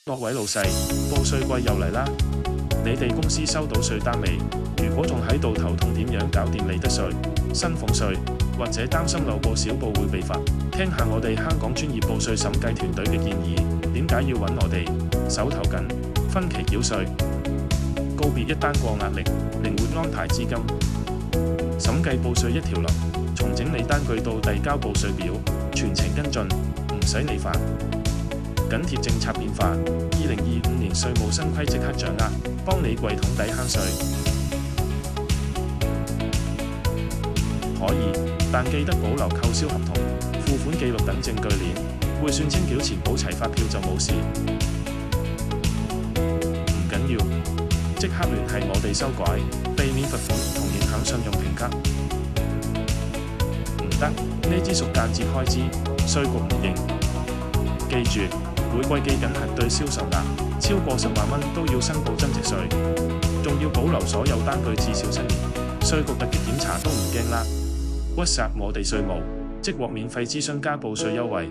各位老細，報稅季又嚟啦！你哋公司收到稅單未？如果仲喺度頭痛點樣搞掂利得稅、薪俸稅，或者擔心漏報少報會被罰，聽下我哋香港專業報稅審計團隊嘅建議。點解要揾我哋？手頭緊，分期繳稅，告別一單過壓力，靈活安排資金，審計報稅一條龍，從整理單據到遞交報稅表，全程跟進，唔使你煩。緊貼政策變化，2025年稅務新規即刻掌握，幫你櫃桶底慳稅。可以，但記得保留扣銷合同、付款記錄等證據鏈，匯算清繳前補齊發票就冇事。唔緊要，即刻聯繫我哋修改，避免罰款同影響信用評級。唔得，呢支屬間接開支，稅局唔認。記住，每季記緊核對銷售額，超過10萬蚊都要申報增值稅，仲要保留所有單據至少7年，稅局突擊檢查都唔驚啦。WhatsApp我哋稅務，即獲免費諮詢加報稅優惠。